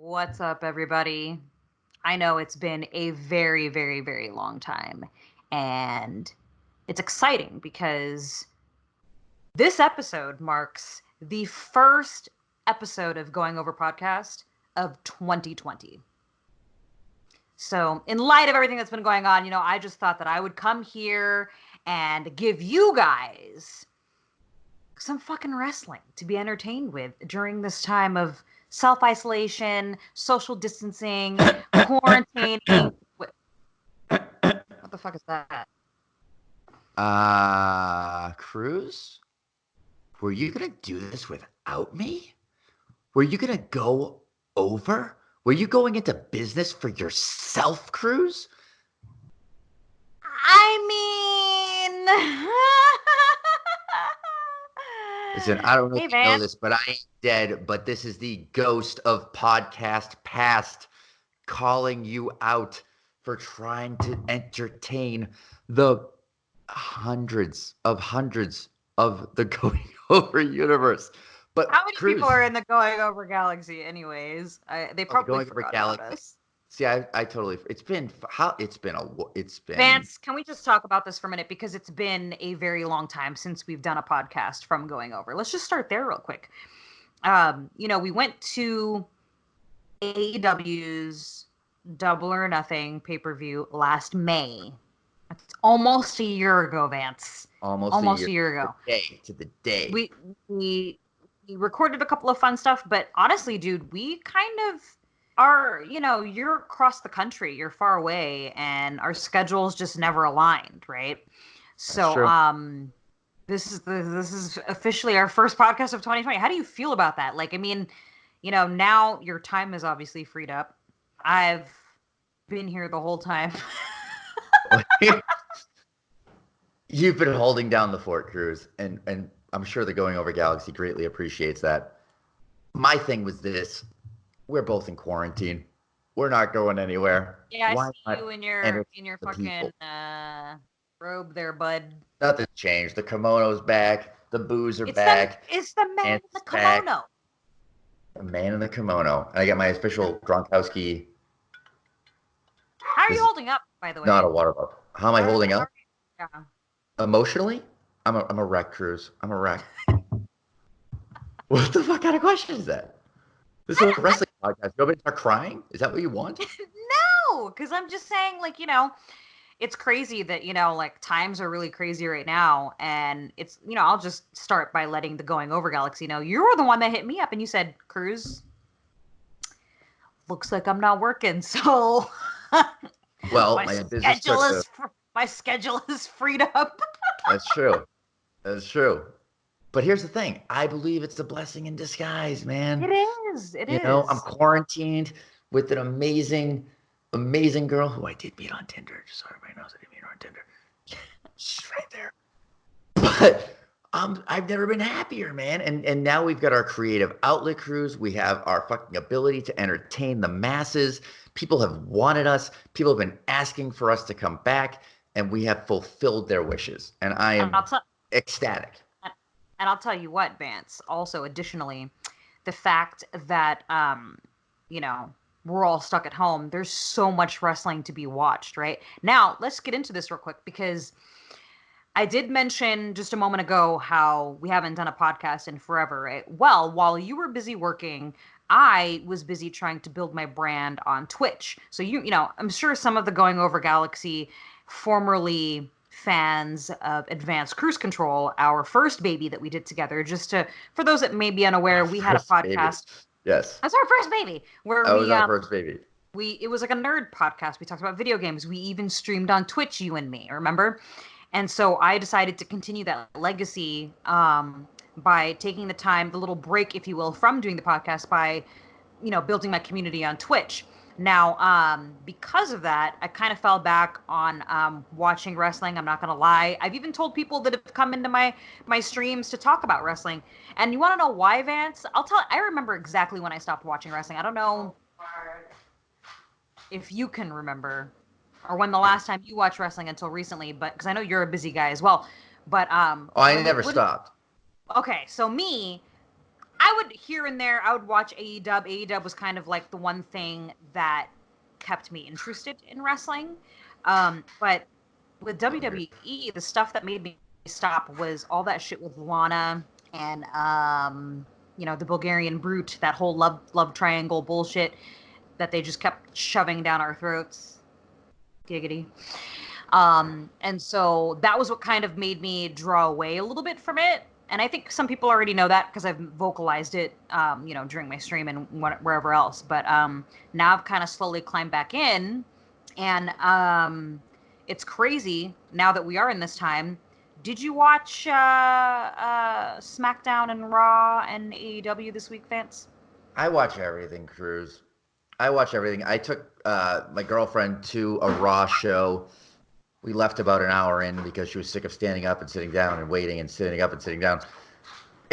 What's up, everybody? I know it's been a very, very, very long time, and it's exciting because this episode marks the first episode of Going Over Podcast of 2020. So, in light of everything that's been going on, I just thought that I would come here and give you guys some fucking wrestling to be entertained with during this time of self-isolation, social distancing, quarantining. What the fuck is that? Cruz? Were you gonna do this without me? Were you gonna go over? Were you going into business for yourself, Cruz? Listen, I don't know if you know this, but I ain't dead. But this is the ghost of podcast past calling you out for trying to entertain the hundreds of the Going Over universe. But how many Cruz, people are in the Going Over galaxy, anyways? They probably forgot about us. See, I totally. It's been Vance, can we just talk about this for a minute, because it's been a very long time since we've done a podcast from Going Over. Let's just start there real quick. We went to AEW's Double or Nothing pay-per-view last May. That's almost a year ago, Vance. Almost a year ago. To the day. We recorded a couple of fun stuff, but honestly, dude, we kind of are, you're across the country, you're far away, and our schedules just never aligned, right? So this is officially our first podcast of 2020. How do you feel about that? Now your time is obviously freed up. I've been here the whole time. You've been holding down the fort, Cruz, and I'm sure the Going Over Galaxy greatly appreciates that. My thing was this: we're both in quarantine. We're not going anywhere. Yeah, I see you in your fucking robe there, bud. Nothing's changed. The kimono's back. The booze are back. It's the man in the kimono. The man in the kimono. And I got my official Gronkowski. How are you holding up, by the way? Not a water bottle. How am I holding up? Yeah. Emotionally? I'm a wreck, Cruz. I'm a wreck. What the fuck kind of question is that? This is a wrestling podcast. Nobody start crying? Is that what you want? No, because I'm just saying, it's crazy that, times are really crazy right now. And it's, I'll just start by letting the Going Over Galaxy know. You were the one that hit me up and you said, Cruz, looks like I'm not working. So, well, my schedule is freed up. That's true. But here's the thing. I believe it's a blessing in disguise, man. It is. I'm quarantined with an amazing girl who I did meet on Tinder. Just so everybody knows, I did meet her on Tinder. She's right there. But I've never been happier, man. And now we've got our creative outlet, Cruz. We have our fucking ability to entertain the masses. People have wanted us. People have been asking for us to come back, and we have fulfilled their wishes. And I am ecstatic. And I'll tell you what, Vance, also additionally, the fact that, we're all stuck at home, there's so much wrestling to be watched, right? Now, let's get into this real quick, because I did mention just a moment ago how we haven't done a podcast in forever, right? Well, while you were busy working, I was busy trying to build my brand on Twitch. So, I'm sure some of the Going Over Galaxy formerly fans of Advanced Cruise Control, our first baby that we did together, for those that may be unaware, we had a podcast. Baby. Yes. That's our first baby. That was our first baby. It was like a nerd podcast. We talked about video games. We even streamed on Twitch, you and me, remember? And so I decided to continue that legacy by taking the little break, if you will, from doing the podcast by, building my community on Twitch. Now, because of that, I kind of fell back on watching wrestling. I'm not going to lie. I've even told people that have come into my streams to talk about wrestling. And you want to know why, Vance? I remember exactly when I stopped watching wrestling. I don't know if you can remember, or when the last time you watched wrestling until recently, but because I know you're a busy guy as well. But I never stopped. Okay, so I I would here and there. I would watch AEW. AEW was kind of like the one thing that kept me interested in wrestling. But with WWE, the stuff that made me stop was all that shit with Lana and the Bulgarian Brute, that whole love triangle bullshit that they just kept shoving down our throats. Giggity. And so that was what kind of made me draw away a little bit from it. And I think some people already know that because I've vocalized it, during my stream and wherever else. But now I've kind of slowly climbed back in, and it's crazy now that we are in this time. Did you watch SmackDown and Raw and AEW this week, Vance? I watch everything, Cruz. I watch everything. I took my girlfriend to a Raw show. We left about an hour in because she was sick of standing up and sitting down and waiting and sitting up and sitting down.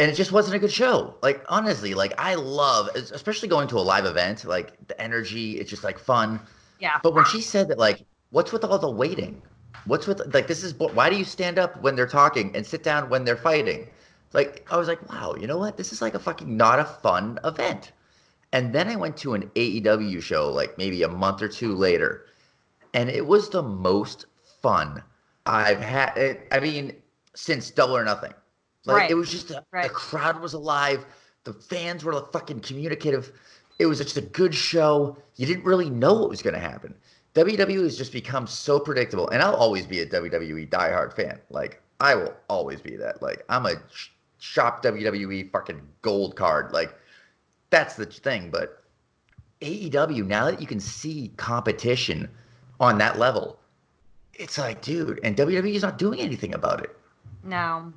And it just wasn't a good show. Like, honestly, like, I love, especially going to a live event, like, the energy, it's just, like, fun. Yeah. But when she said that, like, what's with all the waiting? What's with, like, why do you stand up when they're talking and sit down when they're fighting? Like, I was like, wow, you know what? This is, like, a fucking not a fun event. And then I went to an AEW show, like, maybe a month or two later. And it was the most fun I've had. I mean, since Double or Nothing. Like, right. It was just the crowd was alive. The fans were like fucking communicative. It was just a good show. You didn't really know what was going to happen. WWE has just become so predictable, and I'll always be a WWE diehard fan. Like, I will always be that. Like, I'm a shop WWE fucking gold card. Like, that's the thing. But AEW, now that you can see competition on that level, it's like, dude, and WWE is not doing anything about it. No.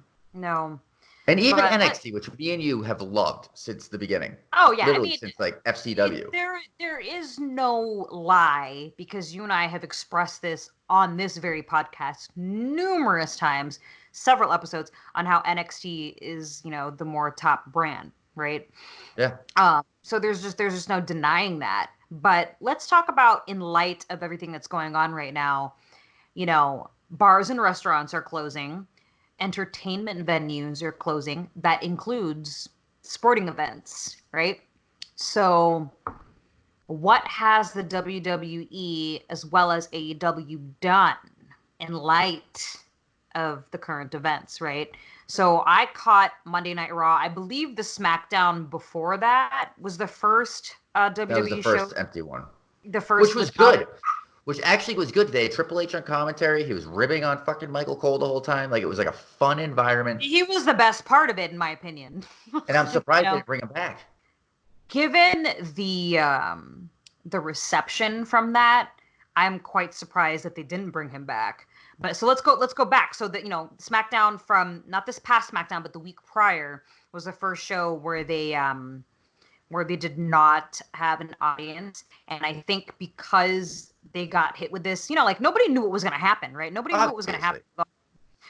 And even NXT, which me and you have loved since the beginning. Oh yeah, literally since like FCW. There is no lie, because you and I have expressed this on this very podcast numerous times, several episodes, on how NXT is, the more top brand, right? Yeah. So there's just no denying that. But let's talk about, in light of everything that's going on right now, bars and restaurants are closing. Entertainment venues are closing. That includes sporting events, right? So what has the WWE as well as AEW done in light of the current events, right? So I caught Monday Night Raw. I believe the SmackDown before that was the first WWE show. That was the first empty one. The first, which was good. Which actually was good today. Triple H on commentary. He was ribbing on fucking Michael Cole the whole time. Like, it was like a fun environment. He was the best part of it, in my opinion. And I'm surprised they didn't bring him back. Given the reception from that, I'm quite surprised that they didn't bring him back. But so let's go back. So that, SmackDown from not this past SmackDown, but the week prior was the first show where they did not have an audience. And I think because they got hit with this, like, nobody knew what was going to happen, right? Nobody knew what was going to happen.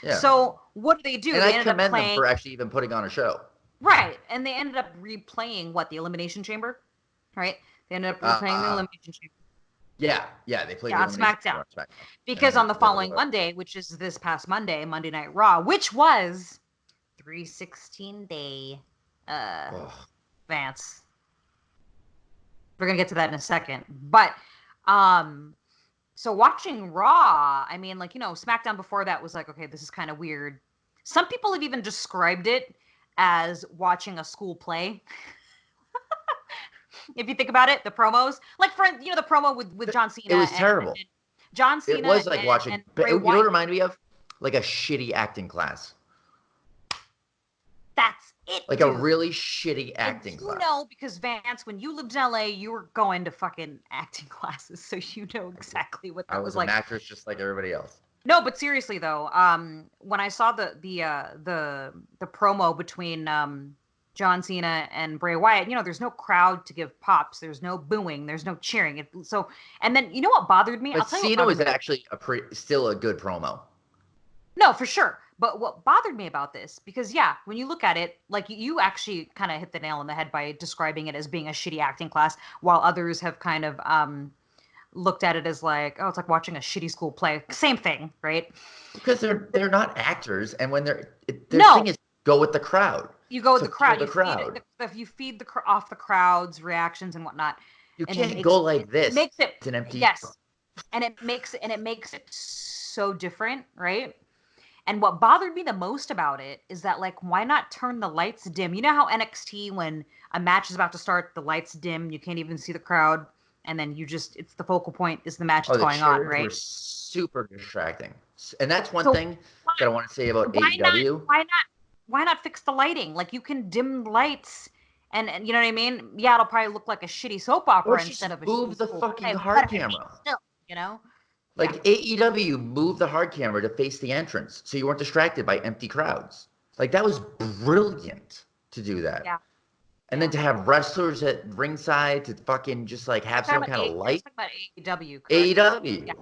Yeah. So what do? And I commend them for actually even putting on a show. Right. And they ended up replaying the Elimination Chamber, right? They ended up replaying the Elimination Chamber. Yeah, they played on SmackDown. Because on the following Monday, which is this past Monday, Monday Night Raw, which was 316-day Vance. We're going to get to that in a second. But so watching Raw, I mean, SmackDown before that was like, okay, this is kind of weird. Some people have even described it as watching a school play. If you think about it, the promos, like, the promo with John Cena. It was terrible. And John Cena. It was like watching. And you know what it reminded me of? Like a shitty acting class. That's it. Like, dude, a really shitty acting class. Because Vance, when you lived in LA, you were going to fucking acting classes, so you know exactly what that was like. I was an actress just like everybody else. No, but seriously though, when I saw the promo between John Cena and Bray Wyatt, there's no crowd to give pops, there's no booing, there's no cheering. And then you know what bothered me? But Cena was actually still a good promo. No, for sure. But what bothered me about this, because when you look at it, like, you actually kind of hit the nail on the head by describing it as being a shitty acting class, while others have kind of looked at it as like, oh, it's like watching a shitty school play. Same thing, right? Because they're not actors, and when their thing is go with the crowd. You go with to the crowd. The crowd. You feed off the crowd's reactions and whatnot. You and can't go like this. It makes it it's an empty. Yes, and it makes it so different, right? And what bothered me the most about it is that, like, why not turn the lights dim? You know how NXT, when a match is about to start, the lights dim, you can't even see the crowd, and then it's the focal point is the match that's going on, right? Were super distracting. And that's one thing that I want to say about AEW. Why not fix the lighting? Like, you can dim the lights, and you know what I mean? Yeah, it'll probably look like a shitty soap opera instead of a move the fucking hard camera. Still, you know? Like, AEW moved the hard camera to face the entrance so you weren't distracted by empty crowds. Like, that was brilliant to do that. Yeah. And then to have wrestlers at ringside to fucking just like have some kind of light. About AEW. AEW. Yeah.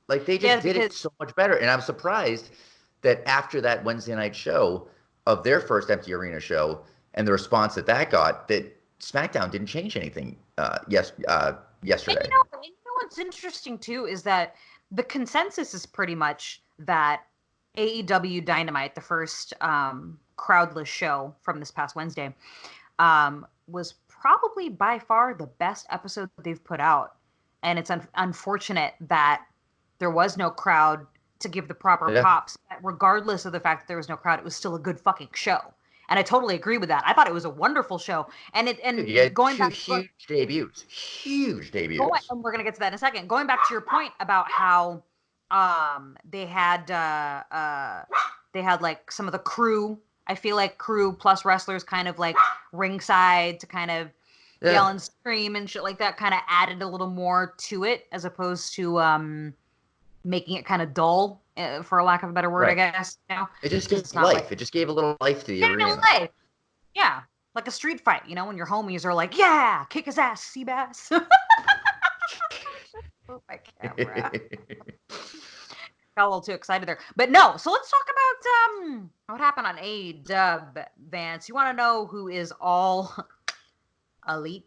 Like, they just did it so much better. And I'm surprised that after that Wednesday night show of their first empty arena show and the response that got, that SmackDown didn't change anything yesterday. And you know what's interesting too is that the consensus is pretty much that AEW Dynamite, the first crowdless show from this past Wednesday, was probably by far the best episode that they've put out. And it's unfortunate that there was no crowd to give the proper pops. Regardless of the fact that there was no crowd, it was still a good fucking show. And I totally agree with that. I thought it was a wonderful show. And going back to huge debuts. And we're gonna get to that in a second. Going back to your point about how they had like some of the crew. I feel like crew plus wrestlers kind of like ringside to kind of yell and scream and shit like that, kind of added a little more to it as opposed to making it kind of dull, for lack of a better word, I guess. You know? It just gives life. It just gave a little life to the arena. Life. Yeah, like a street fight. You know, when your homies are like, "Yeah, kick his ass, Seabass." Oh, my camera. Got a little too excited there, but no. So let's talk about what happened on AEW, Vance. You want to know who is all elite?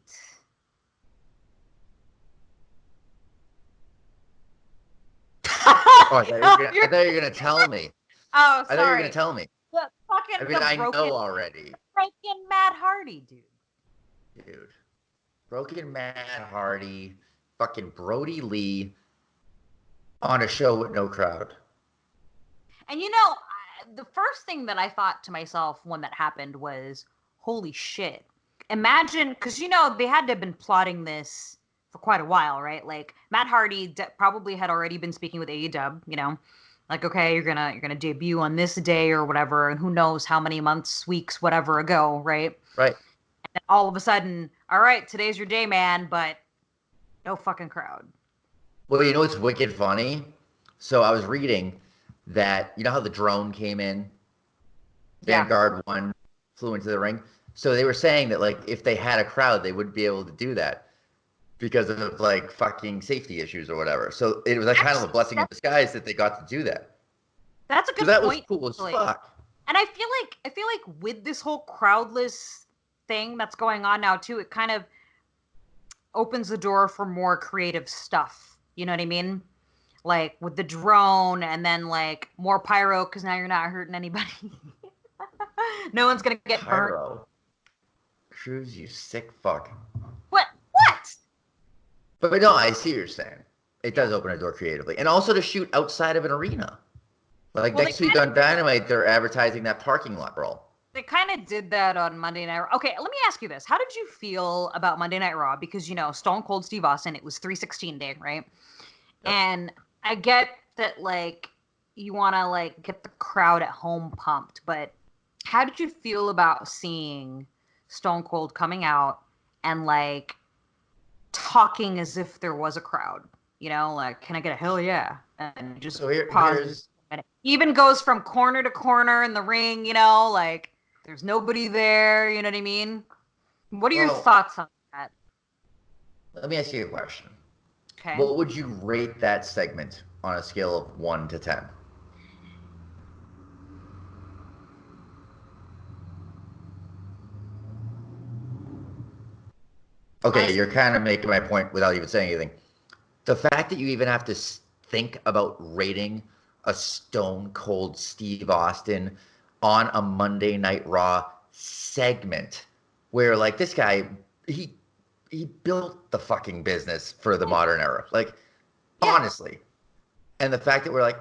I thought you were gonna tell me. Oh, sorry. I thought you were gonna tell me. I know already. Broken Matt Hardy, dude. Broken Matt Hardy, fucking Brody Lee, on a show with no crowd. And you know, the first thing that I thought to myself when that happened was, holy shit. Imagine, because you know, they had to have been plotting this for quite a while, right? Like, Matt Hardy probably had already been speaking with AEW, you know, like, okay, you're gonna debut on this day or whatever, and who knows how many months, weeks, whatever ago, right? Right. And then all of a sudden, all right, today's your day, man, but no fucking crowd. Well, you know what's wicked funny? So I was reading that, you know how the drone came in? Vanguard 1 flew into the ring. So they were saying that, like, if they had a crowd, they wouldn't be able to do that because of, like, fucking safety issues or whatever. So it was like kind of a blessing in disguise that they got to do that. That's a good point. That was cool as fuck. And I feel like with this whole crowdless thing that's going on now too, it kind of opens the door for more creative stuff. You know what I mean? Like with the drone and then like more pyro because now you're not hurting anybody. No one's gonna get pyro. Burnt. Cruz, you sick fuck. What? But no, I see what you're saying. It does open a door creatively. And also to shoot outside of an arena. Like next week on Dynamite, they're advertising that parking lot brawl. They kind of did that on Monday Night Raw. Okay, let me ask you this. How did you feel about Monday Night Raw? Because, you know, Stone Cold Steve Austin, it was 316 day, right? Yep. And I get that, like, you want to, like, get the crowd at home pumped. But how did you feel about seeing Stone Cold coming out and, like, talking as if there was a crowd? You know, like, can I get a hell yeah? And just pause. And it even goes from corner to corner in the ring, you know, like, there's nobody there, you know what I mean? What are your thoughts on that? Let me ask you a question. Okay. What would you rate that segment on a scale of 1 to 10? Okay, you're kind of making my point without even saying anything. The fact that you even have to think about rating a Stone Cold Steve Austin on a Monday Night Raw segment where like this guy, he built the fucking business for the modern era. Like, Yeah. honestly. And the fact that we're like,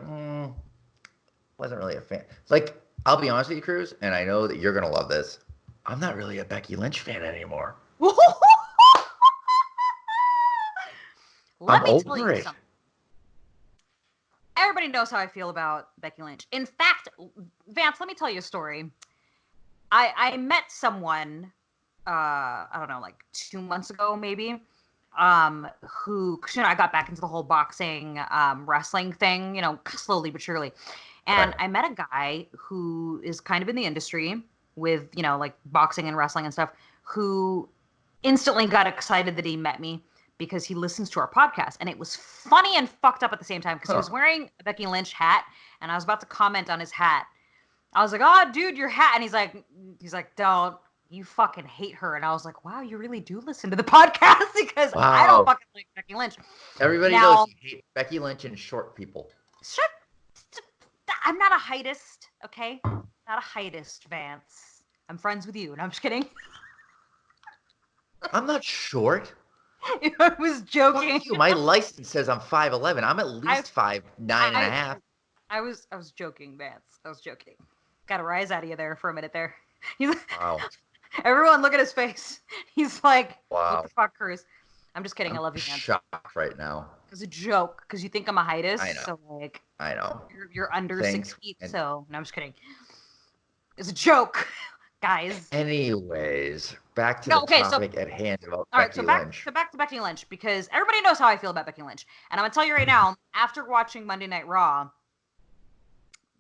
wasn't really a fan. Like, I'll be honest with you, Cruz, and I know that you're gonna love this. I'm not really a Becky Lynch fan anymore. Let I'm me tell over you it. something. Everybody knows how I feel about Becky Lynch. In fact, Vance, let me tell you a story. I met someone, I don't know, like 2 months ago, maybe, who, 'cause, I got back into the whole boxing, wrestling thing, slowly but surely. And Right. I met a guy who is kind of in the industry with, like boxing and wrestling and stuff, who instantly got excited that he met me because he listens to our podcast. And it was funny and fucked up at the same time because he was wearing a Becky Lynch hat and I was about to comment on his hat. I was like, "Oh, dude, your hat." And he's like, "Don't. You fucking hate her." And I was like, "Wow, you really do listen to the podcast because I don't Wow. fucking like Becky Lynch." Everybody knows Now, you hate Becky Lynch and short people. shut. I'm not a heightist, okay? Not a heightist, Vance. I'm friends with you, and I'm just kidding. I'm not short. I was joking. Fuck you. My license says I'm 5'11". I'm at I, least 5'9" and a I, half. I was joking, Vance. I was joking. Got a rise out of you there for a minute there. Wow. Everyone, look at his face. He's like, "What Wow. the fuck, Cruz?" I'm just kidding. I I'm love you, Vance. shocked right now. It was a joke because you think I'm a heightist, I know. so like I know. you're under Think 6 feet. and So no, I'm just kidding. It's a joke, guys. anyways, back to the No, okay. So topic at hand about all right. So Becky back Lynch. so back to Becky Lynch because everybody knows how I feel about Becky Lynch, and I'm gonna tell you right now. After watching Monday Night Raw,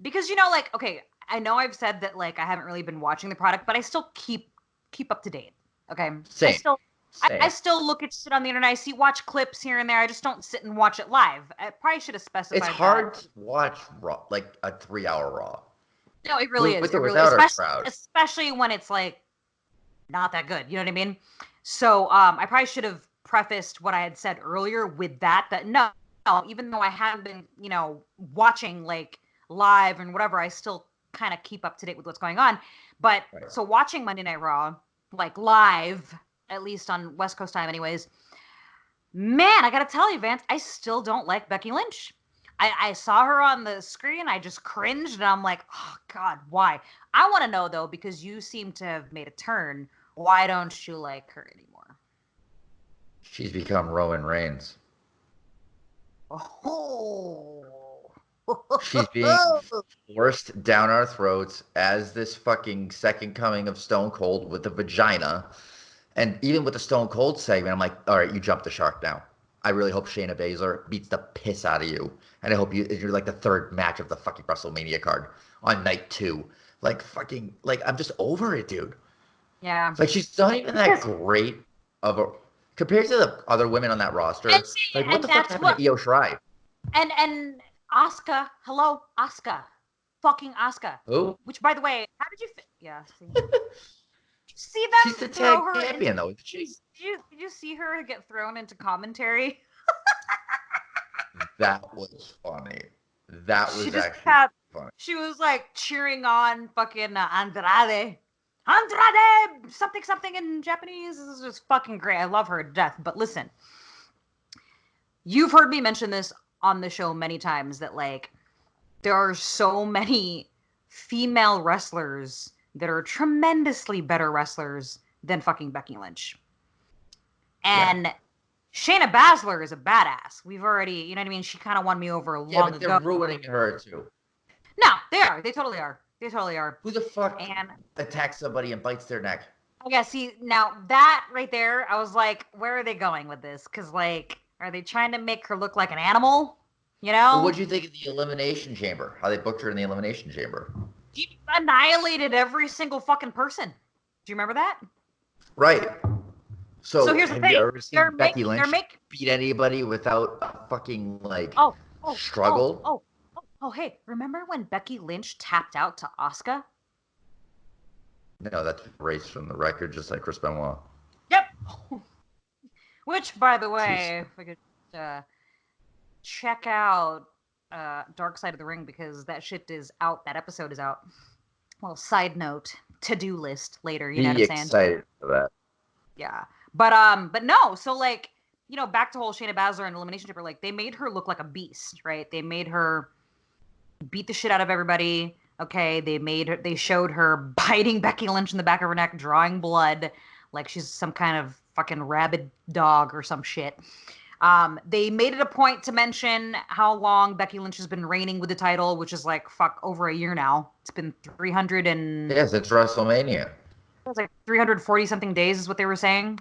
because like, okay, I know I've said that like I haven't really been watching the product, but I still keep up to date. Okay, I Same. still I Same. still look at shit on the internet. watch clips here and there. I just don't sit and watch it live. I probably should have It's specified that. hard to watch Raw, like a 3-hour Raw, No, it really is. with It or really, without a crowd. especially when it's like not that good. You know what I mean? So I probably should have prefaced what I had said earlier with that no, even though I haven't been, watching like live and whatever, I still kind of keep up to date with what's going on. But Right. so watching Monday Night Raw, like live, at least on West Coast time, anyways, man, I gotta tell you, Vance, I still don't like Becky Lynch. I saw her on the screen, I just cringed, and I'm like, oh God, why? I want to know though, because you seem to have made a turn. Why don't you like her anymore? She's become Roman Reigns. Oh. She's being forced down our throats as this fucking second coming of Stone Cold with a vagina. And even with the Stone Cold segment, I'm like, all right, you jumped the shark now. I really hope Shayna Baszler beats the piss out of you. And I hope you're like the third match of the fucking WrestleMania card on night 2. Like fucking, like I'm just over it, dude. Yeah. Like she's not even that great of a compared to the other women on that And roster. see, Like what and the fuck that's happened what to Io Shirai? and Asuka, hello, Asuka. Fucking Asuka. Who? Which by the way, how did you yeah, see. See She's them the throw tag her in. champion though, isn't she? Did you see her get thrown into commentary? That was funny. That She was just actually had. funny. She was like cheering on fucking Andrade. Andrade, something something in Japanese. This is just fucking great. I love her to death. But listen, you've heard me mention this on the show many times that like there are so many female wrestlers that are tremendously better wrestlers than fucking Becky Lynch. Yeah. And Shayna Baszler is a badass. We've already, you know what I mean? She kind of won me over Yeah, long but they're ago. ruining her too. No, they are. They totally are. They totally are. Who the fuck And attacks somebody and bites their neck? yeah, see, now that right there, I was like, where are they going with this? Because, like, are they trying to make her look like an animal? You Well, know? what'd you think of the Elimination Chamber? How they booked her in the Elimination Chamber? She annihilated every single fucking person. Do you remember that? Right. So So here's the have you thing. ever seen Becky They're Lynch making. beat anybody without a fucking like Oh, oh, oh, struggle? oh, oh, oh, hey, remember when Becky Lynch tapped out to Asuka? No, that's erased from the record, just like Chris Benoit. Yep. Which, by the Jeez. way, if we could check out Dark Side of the Ring because that shit is out. That episode is out. Well, side note, to-do list later. You know what Be I'm saying? excited for that. Yeah. But no. So like, back to whole Shayna Baszler and Elimination Chamber. Like, they made her look like a beast, right? They made her beat the shit out of everybody. Okay, they showed her biting Becky Lynch in the back of her neck, drawing blood, like she's some kind of fucking rabid dog or some shit. They made it a point to mention how long Becky Lynch has been reigning with the title, which is like over a year now. It's been 300 and Yes, it's WrestleMania. it was like 340 something days is what they were saying.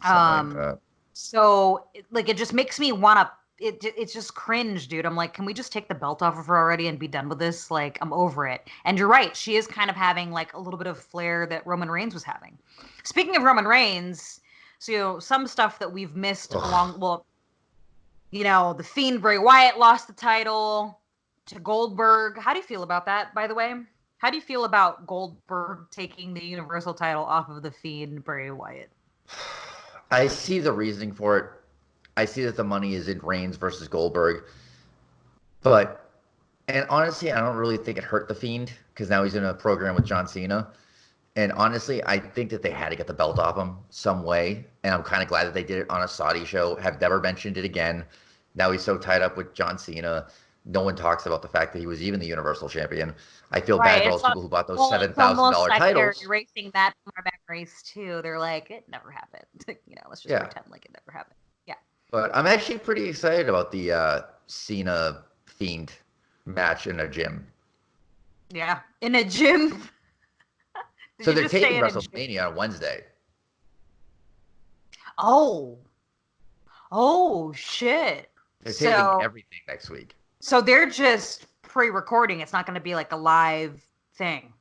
Something like that. So it just makes me want to. It's just cringe, dude. I'm like, can we just take the belt off of her already and be done with this? Like, I'm over it. And you're right, she is kind of having like a little bit of flair that Roman Reigns was having. Speaking of Roman Reigns, so some stuff that we've missed along. Well, the Fiend Bray Wyatt lost the title to Goldberg. How do you feel about that, by the way? How do you feel about Goldberg taking the Universal title off of the Fiend Bray Wyatt? I see the reasoning for it. I see that the money is in Reigns versus Goldberg. And honestly, I don't really think it hurt the Fiend because now he's in a program with John Cena. And honestly, I think that they had to get the belt off him some way. And I'm kind of glad that they did it on a Saudi show. Have never mentioned it again. Now he's so tied up with John Cena. No one talks about the fact that he was even the Universal Champion. I feel bad for all those people who bought those $7,000 like titles. They're erasing that from our memories too. They're like, it never happened. Let's just pretend like it never happened. Yeah. But I'm actually pretty excited about the Cena Fiend match in a gym. Yeah, in a gym. So they're taping WrestleMania on Wednesday. Oh shit! They're taping everything next week. So they're just pre-recording. It's not going to be like a live thing.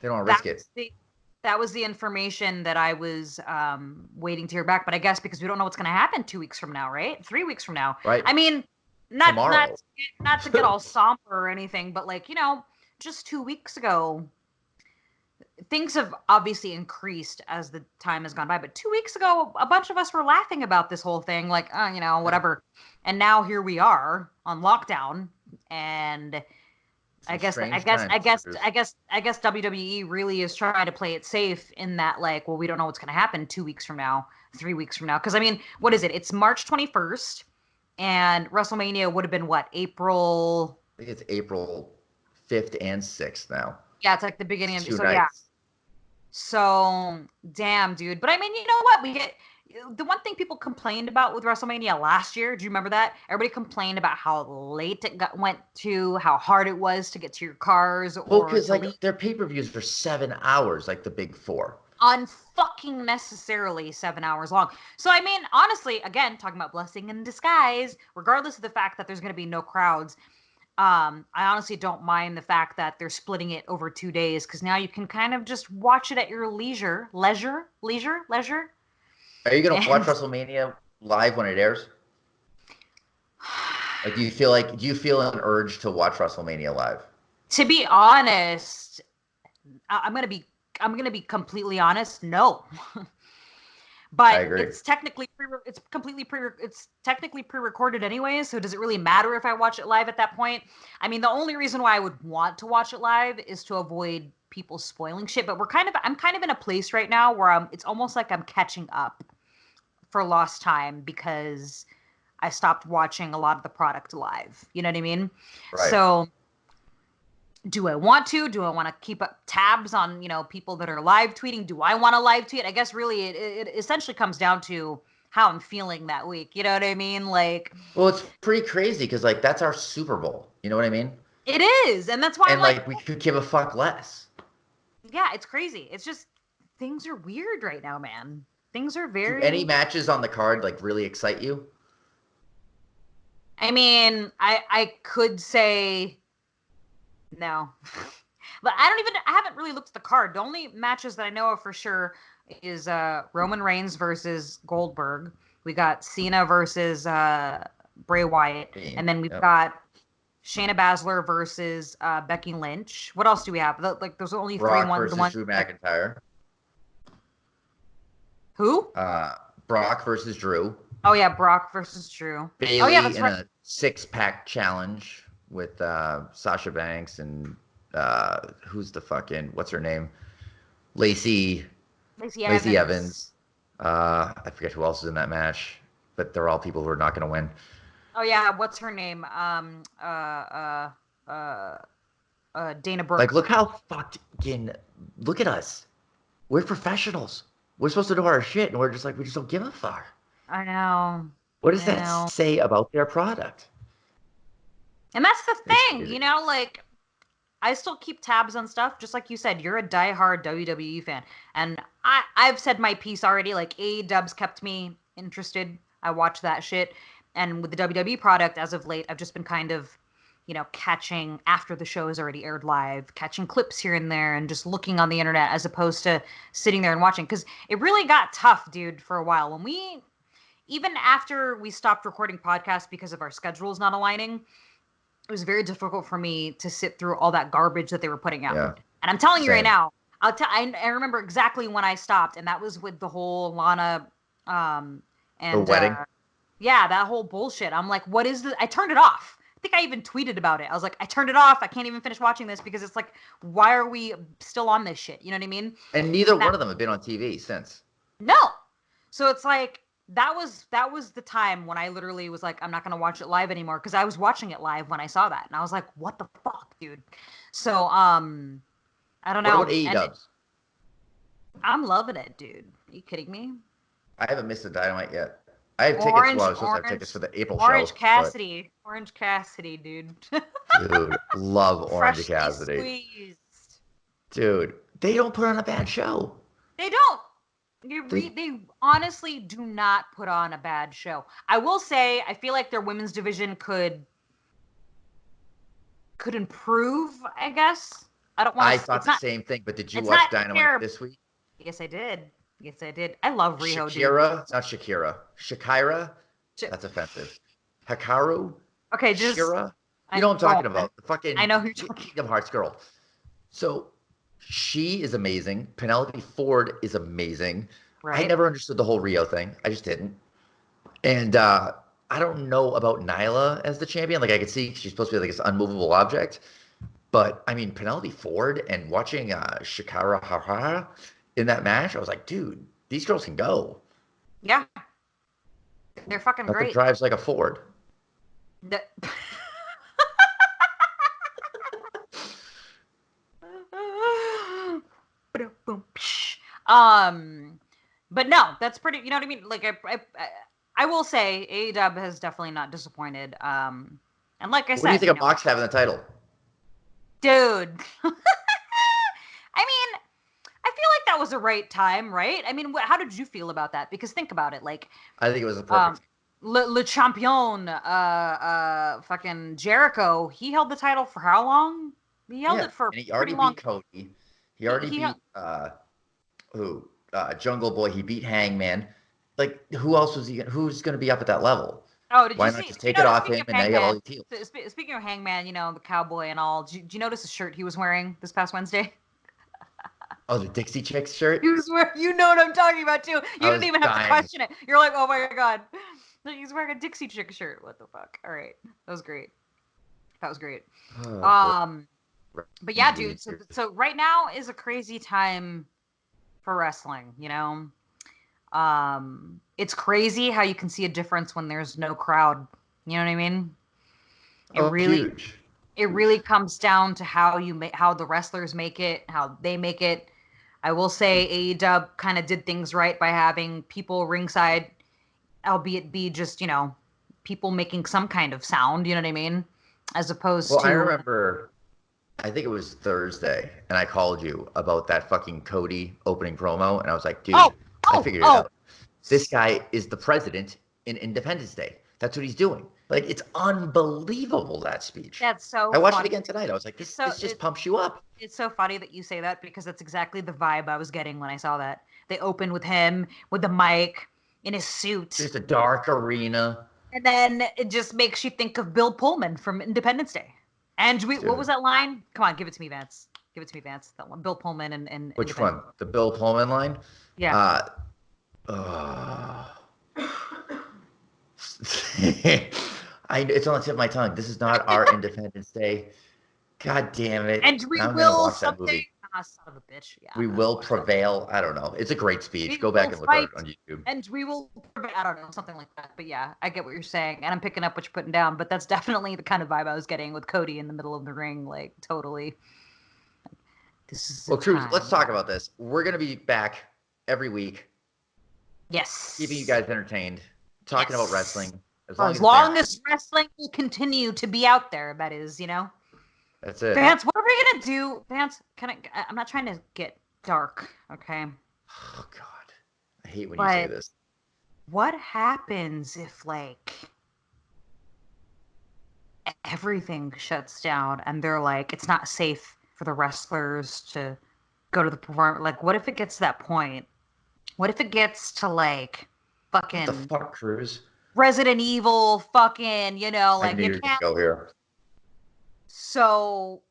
They don't want to risk it. That was the information that I was waiting to hear back. But I guess because we don't know what's going to happen 2 weeks from now, right? 3 weeks from now. Right. I mean, not to get all somber or anything, but like, just 2 weeks ago, things have obviously increased as the time has gone by. But 2 weeks ago, a bunch of us were laughing about this whole thing, like, whatever. And now here we are on lockdown, and I guess WWE really is trying to play it safe in that, like, well, we don't know what's going to happen 2 weeks from now, 3 weeks from now. Because, I mean, what is it? It's March 21st, and WrestleMania would have been what? April? I think it's April 5th and 6th now. Yeah, it's like the beginning of... So, yeah. So, damn, dude. But, I mean, you know what? The one thing people complained about with WrestleMania last year, do you remember that? Everybody complained about how late it went to, how hard it was to get to your cars. Well, because their pay-per-views for 7 hours, like the big four. Unfucking necessarily 7 hours long. So, I mean, honestly, again, talking about blessing in disguise, regardless of the fact that there's going to be no crowds, I honestly don't mind the fact that they're splitting it over 2 days, because now you can kind of just watch it at your leisure. Are you going to watch WrestleMania live when it airs? Like, do you feel an urge to watch WrestleMania live? To be honest, I'm going to be completely honest. No. But I agree. It's technically pre-recorded anyway, so does it really matter if I watch it live at that point? I mean, the only reason why I would want to watch it live is to avoid people spoiling shit, but I'm kind of in a place right now where it's almost like I'm catching up for lost time because I stopped watching a lot of the product live. You know what I mean? Right. So do I want to? Do I want to keep up tabs on, people that are live tweeting? Do I want to live tweet? I guess really it essentially comes down to how I'm feeling that week. You know what I mean? Like, well, it's pretty crazy because that's our Super Bowl. You know what I mean? It is. And that's why we could give a fuck less. Yeah, it's crazy. It's just things are weird right now, man. Things are very... Do any matches on the card really excite you? I mean, I could say no. But I haven't really looked at the card. The only matches that I know of for sure is Roman Reigns versus Goldberg. We got Cena versus Bray Wyatt. And then we've got Shayna Baszler versus Becky Lynch. What else do we have? There's only Brock 3 ones. Versus Drew McIntyre. Who? Brock versus Drew. Oh yeah, Brock versus Drew. Bayley in a 6-pack challenge with Sasha Banks and who's the fucking what's her name? Lacey Lacey Lacey Evans. Evans. I forget who else is in that match, but they're all people who are not going to win. Oh yeah, what's her name? Uh, Dana Like, Brooke. look how fucking look at us. We're professionals. We're supposed to know our shit, and we're just like we just don't give a fuck. I know. What does I that know. say about their product? And that's the It's thing, crazy. like I still keep tabs on stuff, just like you said. You're a diehard WWE fan, and I've said my piece already. Like AEW's kept me interested. I watch that shit, and with the WWE product, as of late, I've just been kind of, catching after the show has already aired live, catching clips here and there, and just looking on the internet as opposed to sitting there and watching. Because it really got tough, dude, for a while when even after we stopped recording podcasts because of our schedules not aligning, it was very difficult for me to sit through all that garbage that they were putting out. Yeah, And I'm telling you right same. now, I remember exactly when I stopped, and that was with the whole Lana, um, The and wedding. yeah, that whole bullshit. I'm like, what is this? I turned it off. I think I even tweeted about it. I was like, I turned it off. I can't even finish watching this because it's like, why are we still on this shit? You know what I mean? And neither That one of them have been on TV since. no. So it's like that was the time when I literally was like, I'm not gonna watch it live anymore because I was watching it live when I saw that, and I was like, what the fuck, dude? So I don't What know, about and AEWs? I'm loving it, dude. Are you kidding me? I haven't missed a Dynamite yet. I have tickets. Well, I was supposed to have tickets for the April show, but Orange Cassidy, dude. dude, love Orange Freshly Cassidy. squeezed. Dude, they don't put on a bad show. They don't. They They honestly do not put on a bad show. I will say, I feel like their women's division could improve, I guess. I don't want I to. thought the same thing, but did you It's watch not Dynamite terrible. this week? Yes, I did. Yes, I did. I love Riho, dude. Shakira, not Shakira. Shakira, Sh- that's offensive. Hikaru, Okay, just Shira, you I know what I'm go talking on. about. The I fucking know who you're talking. Kingdom Hearts girl. So she is amazing. Penelope Ford is amazing. I Right? never understood the whole Rio thing. I just didn't. And I don't know about Nyla as the champion. Like I could see she's supposed to be like this unmovable object. But I mean, Penelope Ford and watching Shikara Hara in that match, I was like, dude, these girls can go. Yeah, they're fucking Nothing great. drives like a Ford. The- um, but no, that's pretty. You know what I mean? Like I will say, AEW has definitely not disappointed. And like I What do you said, think of Mox having the title? dude. I mean, I feel like that was the right time, right? I mean, how did you feel about that? Because think about it, like, I think it was a um, perfect. Le Champion, fucking Jericho, he held the title for how long? He held Yeah, it for a and he pretty already long. beat Cody. He He already he held. beat who? Jungle Boy. He beat Hangman. Like who else was he? Who's going to be up at that level? Oh, did you Why not see? just take it off him? And now you have all these heels. Speaking of Hangman, the cowboy and all. Did you notice the shirt he was wearing this past Wednesday? Oh, the Dixie Chicks He shirt. was wearing. You know what I'm talking about too. You I didn't was even have to dying. question it. You're like, oh my god, he's wearing a Dixie Chick shirt. What the fuck? All right, that was great. That was great. Oh boy. Um, but yeah, dude. So Seriously. so right now is a crazy time for wrestling. It's crazy how you can see a difference when there's no crowd. You know what I mean? It Oh, really huge. it really comes down to how the wrestlers make it, how they make it. I will say AEW kind of did things right by having people ringside, albeit be just, people making some kind of sound, you know what I mean? As opposed Well, I to remember, I think it was Thursday, and I called you about that fucking Cody opening promo, and I was like, oh, dude, I oh, figured it oh. out. This guy is the president in Independence Day. That's what he's doing. Like, it's unbelievable, that speech. That's so I watched it funny. again tonight. I was like, It's this just pumps you up. it's so funny that you say that because that's exactly the vibe I was getting when I saw that. They opened with him with the mic in his suit. Just a dark arena. And then it just makes you think of Bill Pullman from Independence Day. And what was Dude, that line? Come on, give it to me, Vance. Give it to me, Vance. That one. Bill Pullman and which Independence. one? The Bill Pullman line? Yeah. Uh, uh, it's on the tip of my tongue. This is not our Independence Day. God damn it. And we Now I'm going to will watch that someday. movie. Ah, son of a bitch. Yeah, We I'm gonna will watch that. prevail. I don't know. It's a great speech. We Go back will and look fight, at it on YouTube. and we will. I don't know, something like that. But yeah, I get what you're saying, and I'm picking up what you're putting down. But that's definitely the kind of vibe I was getting with Cody in the middle of the ring. Like, totally. This is the Well, Cruz, let's time. talk about this. We're going to be back every week, keeping you Yes. guys entertained, talking about Yes. wrestling as For long as as it's long entertaining. as wrestling will continue to be out there, that is, That's it. Vance, what are we gonna do? Vance, I'm not trying to get dark, okay? Oh, God. I hate when you say But this. what happens if, like, everything shuts down and they're like, it's not safe for the wrestlers to go to the performance? Like, what if it gets to that point? What if it gets to, like, What the fucking fuck, Cruz? Resident Evil, fucking, I like, knew you you were going to can't. go here. So,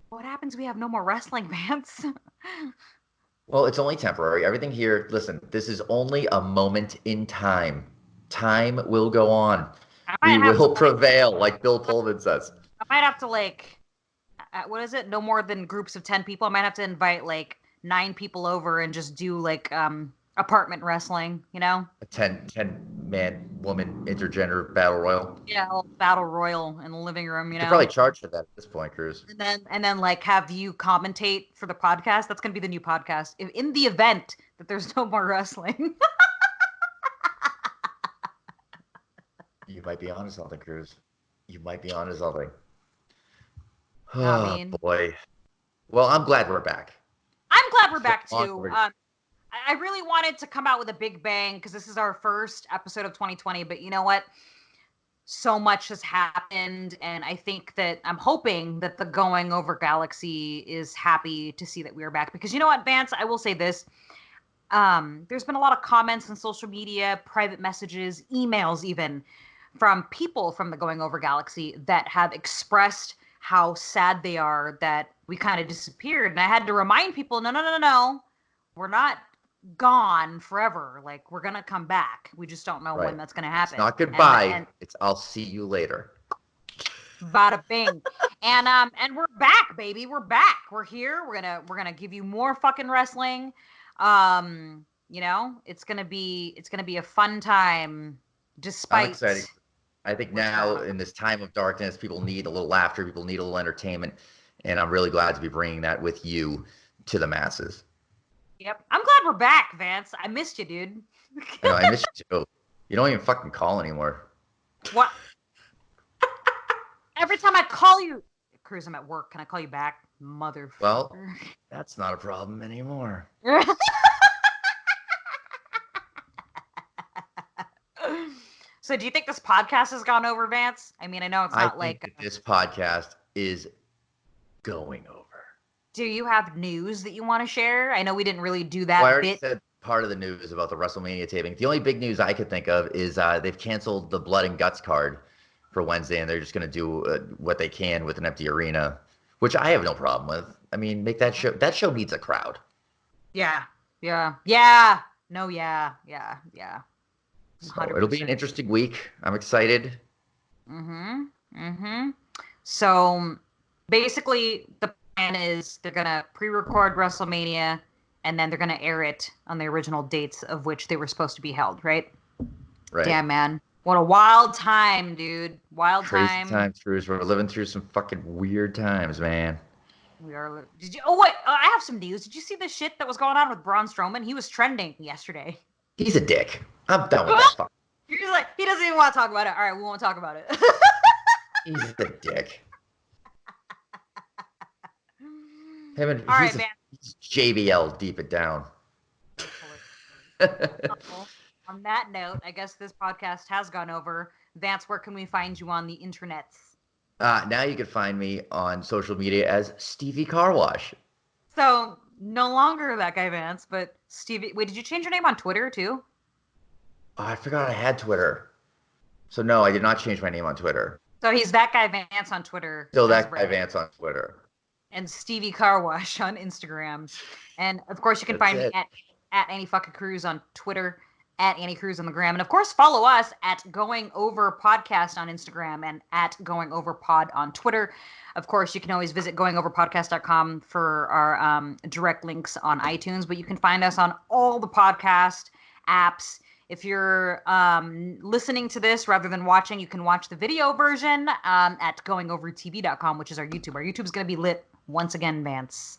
what happens? We have no more wrestling, Vance. Well, it's only temporary. Everything here, listen, this is only a moment in time. Time will go on. I We might have to will prevail, like Bill Pullman says. I might have to like what is it? No more than groups of 10 people. I might have to invite like 9 people over and just do like apartment wrestling, A 10 man woman intergender battle royal. Yeah, a little battle royal in the living room, You could probably charge for that at this point, Cruz. And then like have you commentate for the podcast. That's going to be the new podcast. In the event that there's no more wrestling. You might be onto something, Cruz. You might be onto something. I Oh mean, boy. Well, I'm glad we're back. I'm glad we're So back too. I really wanted to come out with a big bang because this is our first episode of 2020. But you know what? So much has happened, and I think that I'm hoping that the Going Over Galaxy is happy to see that we are back. Because you know what, Vance? I will say this. There's been a lot of comments on social media, private messages, emails, even from people from the Going Over Galaxy that have expressed how sad they are that we kind of disappeared. And I had to remind people, no, no, no, no, no. We're not gone forever. Like, we're gonna come back. We just don't know when right. that's gonna It's happen. not And goodbye. It's I'll see you later. bada bing. And we're back, baby. We're back. We're here. We're gonna give you more fucking wrestling. It's gonna be a fun time I'm despite excited. I think what's going now on. in this time of darkness, people need a little laughter, people need a little entertainment, and I'm really glad to be bringing that with you to the masses. Yep. I'm glad we're back, Vance. I missed you, dude. I know I miss you too. You don't even fucking call anymore. What? Every time I call you, Cruz, I'm at work. Can I call you back, motherfucker? Well, that's not a problem anymore. So, do you think this podcast has gone over, Vance? I mean, I know it's I not think like. that this podcast is going over. Do you have news that you want to share? I know we didn't really do Well, I that already bit. said part of the news about the WrestleMania taping. The only big news I could think of is they've canceled the Blood and Guts card for Wednesday, and they're just going to do what they can with an empty arena, which I have no problem with. I mean, make that show. That show needs a crowd. Yeah. Yeah. No, yeah. So it'll be an interesting week. I'm excited. So basically, the plan is they're gonna pre-record WrestleMania, and then they're gonna air it on the original dates of which they were supposed to be held. Right? Right. Damn, man. What a wild time, dude. Wild Crazy time. times, Cruz. We're living through some fucking weird times, man. We are. Did you? Oh wait, I have some news. Did you see the shit that was going on with Braun Strowman? He was trending yesterday. He's a dick. I'm done with that fuck. He's like, he doesn't even want to talk about it. All right, we won't talk about it. He's a dick. Him and All right, he's, man. he's JBL deep it down. On that note, I guess this podcast has gone over. Vance, where can we find you on the internets? Now you can find me on social media as Stevie Car Wash. So no longer that guy Vance, but Stevie. Wait, did you change your name on Twitter too? Oh, I forgot I had Twitter. So no, I did not change my name on Twitter. So he's that guy Vance on Twitter. Still that guy Vance on Twitter. And Stevie Car Wash on Instagram. And of course you can find me at Any Fucking Cruz on Twitter. at Annie Cruz on the gram. And of course, follow us at Going Over Podcast on Instagram and at Going Over Pod on Twitter. Of course, you can always visit goingoverpodcast.com for our direct links on iTunes, but you can find us on all the podcast apps. If you're listening to this rather than watching, you can watch the video version at goingovertv.com, which is our YouTube. Our YouTube is going to be lit once again, Vance.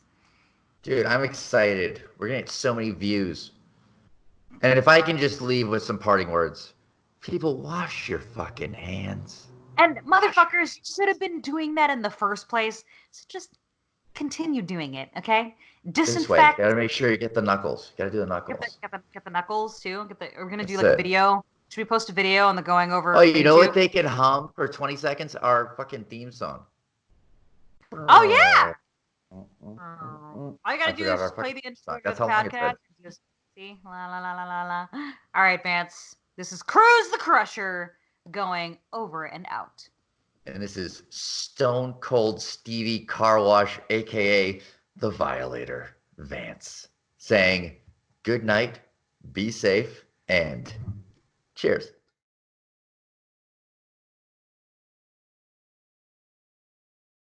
Dude, I'm excited. We're going to get so many views. And if I can just leave with some parting words, people, wash your fucking hands. And motherfuckers, you should have been doing that in the first place. So just continue doing it, okay? This way, you gotta make sure you get the knuckles. You gotta do the knuckles. Get the knuckles too. We're gonna do That's like a it. video. Should we post a video on the Going Over? Oh, you know YouTube? what they can hum for 20 seconds? Our fucking theme song. Oh yeah. All you gotta do is play the intro to the podcast. Just see, la la la la la la. All right, Vance. This is Cruz the Crusher going over and out. And this is Stone Cold Stevie Car Wash, aka the Violator, Vance, saying good night, be safe, and cheers.